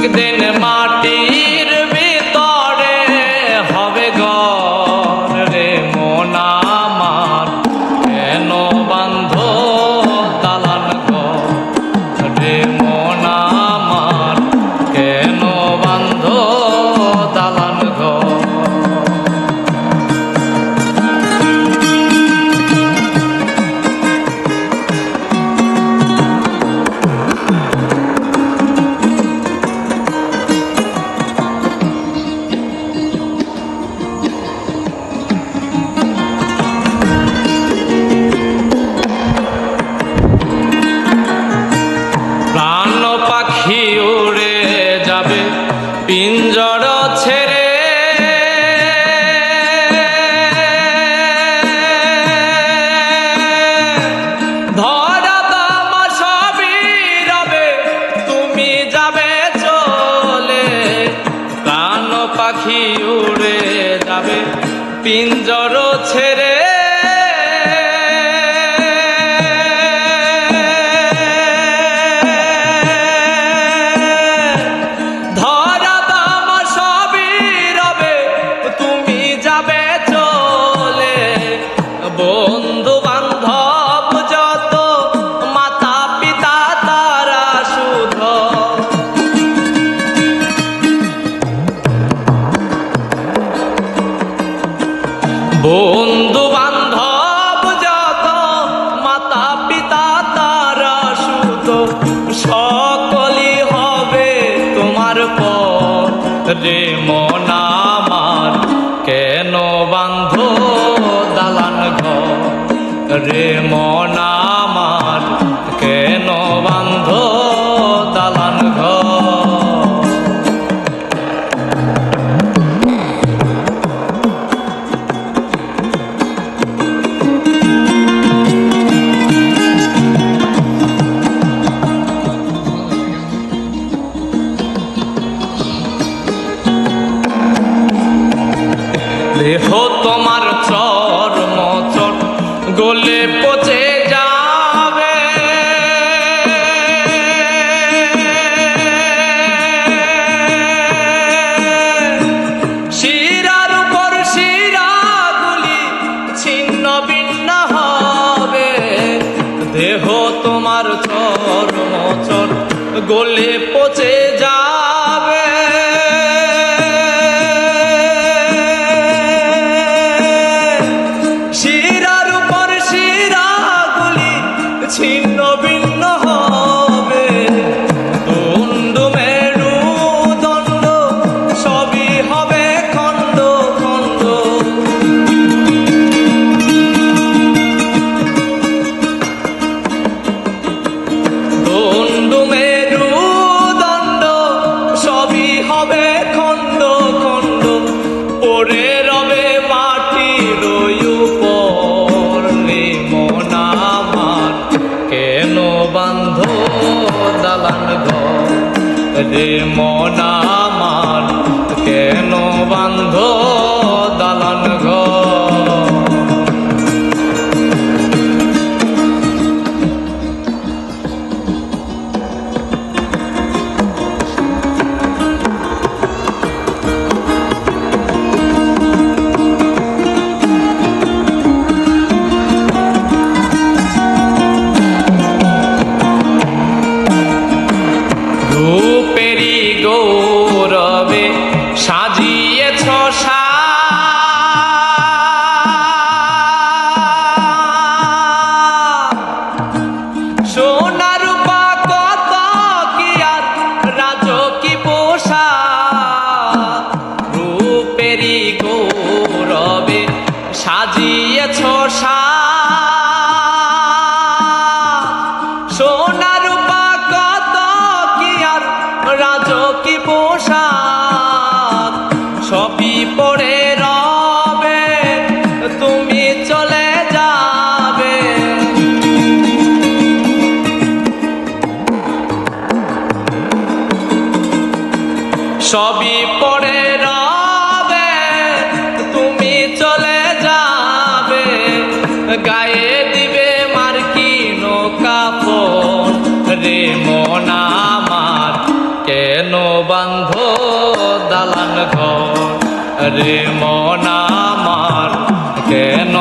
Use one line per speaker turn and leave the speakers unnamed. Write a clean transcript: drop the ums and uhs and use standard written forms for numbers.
একদিন মাটির ভিতরে হবে ঘর রে মন আমার, কেন বান্ধ দালান ঘর রে মন আমার, কেন বান্ধ দালান ঘর। পাখি উড়ে যাবে পিঞ্জর ছেড়ে, ধরা তামা সবই রবে তুমি যাবে চলে। প্রাণ পাখি উড়ে যাবে পিঞ্জর ছেড়ে, বন্ধু বান্ধব যত মাতা পিতা তারা শুধ, বন্ধু বান্ধব যত মাতা পিতা তারা শুধ, সকলই হবে তোমার পর রে মন আমার, কেন বান্ধ দালান ঘর রে মন আমার, কেন বান্ধ দালান ঘর। দেহ তোমার চর্ম চট গলে পচে যাবে, শিরার উপর শিরাগুলি ছিন্ন ভিন্ন হবে। দেহ তোমার চর্ম চট গলে পচে যাবে, ছিন্ন ভিন্ন হবে। দণ্ড মেরু দণ্ড সবই হবে খণ্ড খণ্ড, দণ্ড মেরু দণ্ড সবই হবে খণ্ড খণ্ড, পড়ে রবে মাটির উপর রে মন আমার, কেন বান্ধ দালান ঘর রে মন আমার, কেন বান্ধ দালান ঘর। রূপেরি গৌরবে সাজিয়েছ সোনা রূপা কত কি আর রাজকী পোশাক, রূপেরি গৌরবে সাজিয়েছ সোনা রূপা কত কি আর রাজকী পোশাক, সবই পড়ে রবে তুমি চলে যাবে। সবই পড়ে রবে তুমি চলে যাবে, গায়ে দিবে মার্কিন কাফন রে মন আমার, কেন বান্ধ দালান ঘর রে মন আমার কেন